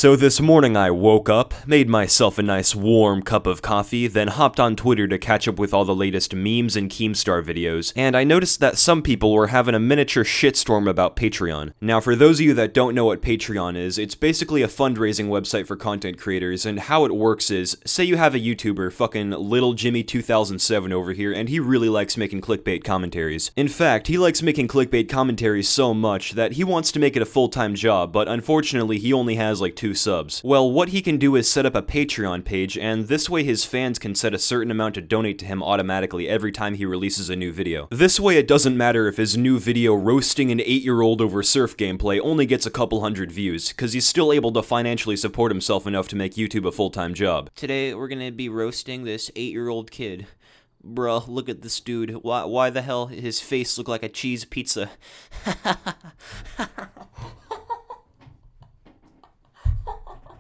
So this morning I woke up, made myself a nice warm cup of coffee, then hopped on Twitter to catch up with all the latest memes and Keemstar videos, and I noticed that some people were having a miniature shitstorm about Patreon. Now for those of you that don't know what Patreon is, it's basically a fundraising website for content creators, and how it works is, say you have a YouTuber, fucking Little Jimmy 2007 over here, and he really likes making clickbait commentaries. In fact, he likes making clickbait commentaries so much that he wants to make it a full-time job, but unfortunately he only has like 2 subs. Well, what he can do is set up a Patreon page, and this way his fans can set a certain amount to donate to him automatically every time he releases a new video. This way it doesn't matter if his new video roasting an 8-year-old over surf gameplay only gets a couple hundred views, cause he's still able to financially support himself enough to make YouTube a full-time job. Today we're gonna be roasting this 8-year-old kid. Bruh, look at this dude. Why the hell his face look like a cheese pizza?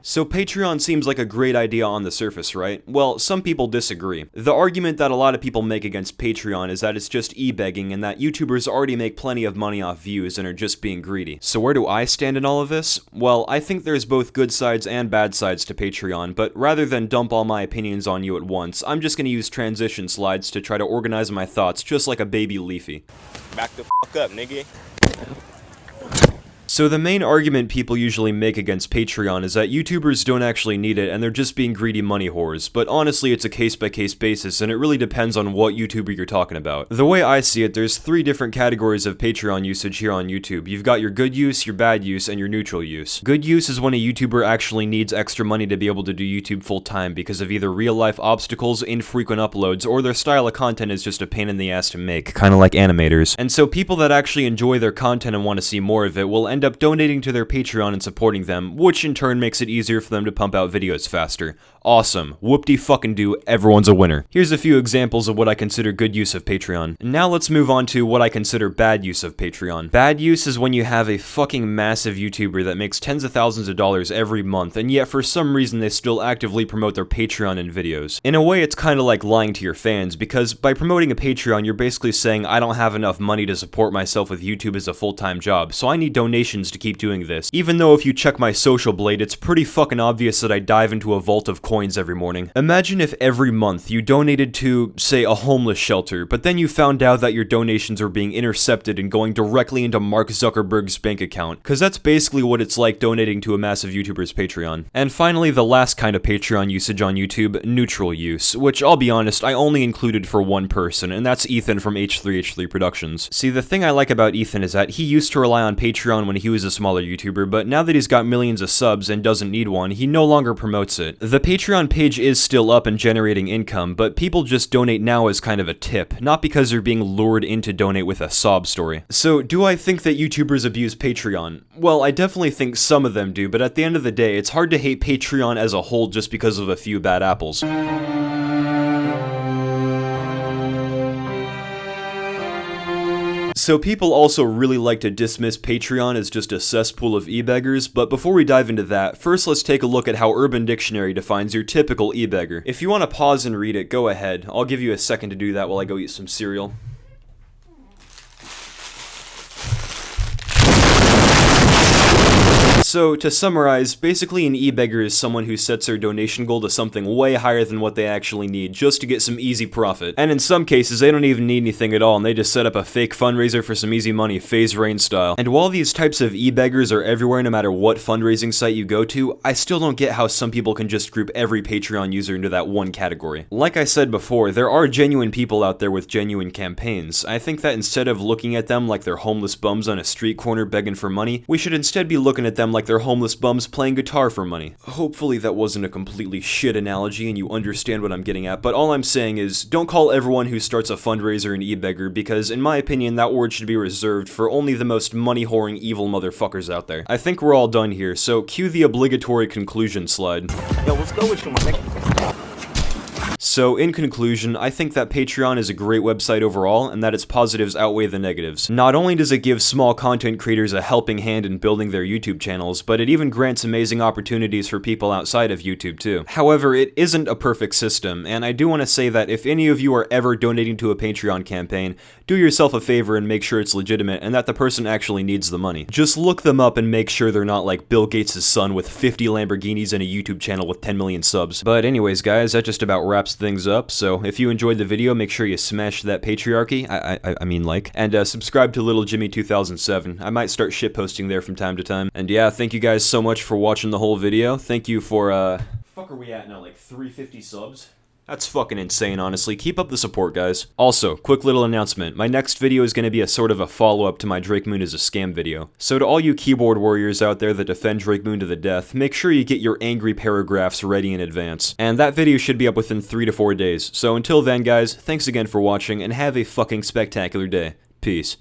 So Patreon seems like a great idea on the surface, right? Well, some people disagree. The argument that a lot of people make against Patreon is that it's just e-begging and that YouTubers already make plenty of money off views and are just being greedy. So where do I stand in all of this? Well, I think there's both good sides and bad sides to Patreon, but rather than dump all my opinions on you at once, I'm just gonna use transition slides to try to organize my thoughts just like a baby Leafy. Back the fuck up, nigga. So the main argument people usually make against Patreon is that YouTubers don't actually need it and they're just being greedy money whores, but honestly it's a case-by-case basis and it really depends on what YouTuber you're talking about. The way I see it, there's 3 different categories of Patreon usage here on YouTube. You've got your good use, your bad use, and your neutral use. Good use is when a YouTuber actually needs extra money to be able to do YouTube full-time because of either real-life obstacles, infrequent uploads, or their style of content is just a pain in the ass to make, kinda like animators. And so people that actually enjoy their content and want to see more of it will end up donating to their Patreon and supporting them, which in turn makes it easier for them to pump out videos faster. Awesome. Whoop-de-fucking-do, everyone's a winner. Here's a few examples of what I consider good use of Patreon. Now let's move on to what I consider bad use of Patreon. Bad use is when you have a fucking massive YouTuber that makes tens of thousands of dollars every month, and yet for some reason they still actively promote their Patreon in videos. In a way, it's kinda like lying to your fans, because by promoting a Patreon, you're basically saying, I don't have enough money to support myself with YouTube as a full-time job, so I need donations to keep doing this. Even though if you check my social blade, it's pretty fucking obvious that I dive into a vault of coins every morning. Imagine if every month you donated to, say, a homeless shelter, but then you found out that your donations are being intercepted and going directly into Mark Zuckerberg's bank account, cause that's basically what it's like donating to a massive YouTuber's Patreon. And finally, the last kind of Patreon usage on YouTube, neutral use, which I'll be honest, I only included for one person, and that's Ethan from H3H3 Productions. See, the thing I like about Ethan is that he used to rely on Patreon when he was a smaller YouTuber, but now that he's got millions of subs and doesn't need one, he no longer promotes it. The Patreon page is still up and generating income, but people just donate now as kind of a tip, not because they're being lured in to donate with a sob story. So, do I think that YouTubers abuse Patreon? Well, I definitely think some of them do, but at the end of the day, it's hard to hate Patreon as a whole just because of a few bad apples. So people also really like to dismiss Patreon as just a cesspool of e-beggars, but before we dive into that, first let's take a look at how Urban Dictionary defines your typical e-beggar. If you want to pause and read it, go ahead. I'll give you a second to do that while I go eat some cereal. So, to summarize, basically an e-beggar is someone who sets their donation goal to something way higher than what they actually need, just to get some easy profit. And in some cases, they don't even need anything at all, and they just set up a fake fundraiser for some easy money, FaZe Rain style. And while these types of e-beggars are everywhere no matter what fundraising site you go to, I still don't get how some people can just group every Patreon user into that one category. Like I said before, there are genuine people out there with genuine campaigns. I think that instead of looking at them like they're homeless bums on a street corner begging for money, we should instead be looking at them like they're homeless bums playing guitar for money. Hopefully that wasn't a completely shit analogy and you understand what I'm getting at, but all I'm saying is, don't call everyone who starts a fundraiser an e-beggar, because in my opinion that word should be reserved for only the most money-whoring evil motherfuckers out there. I think we're all done here, so cue the obligatory conclusion slide. Yo, what's good with you, my nigga? So in conclusion, I think that Patreon is a great website overall, and that its positives outweigh the negatives. Not only does it give small content creators a helping hand in building their YouTube channels, but it even grants amazing opportunities for people outside of YouTube too. However, it isn't a perfect system, and I do want to say that if any of you are ever donating to a Patreon campaign, do yourself a favor and make sure it's legitimate and that the person actually needs the money. Just look them up and make sure they're not like Bill Gates' son with 50 Lamborghinis and a YouTube channel with 10 million subs. But anyways guys, that just about wraps things up, so if you enjoyed the video, make sure you smash that patriarchy, I mean like, and subscribe to Little Jimmy 2007. I might start shitposting there from time to time. And yeah, thank you guys so much for watching the whole video. Thank you for, fuck are we at now, like 350 subs? That's fucking insane, honestly. Keep up the support, guys. Also, quick little announcement. My next video is going to be a sort of a follow-up to my Drake Moon is a scam video. So to all you keyboard warriors out there that defend Drake Moon to the death, make sure you get your angry paragraphs ready in advance. And that video should be up within 3 to 4 days. So until then, guys, thanks again for watching, and have a fucking spectacular day. Peace.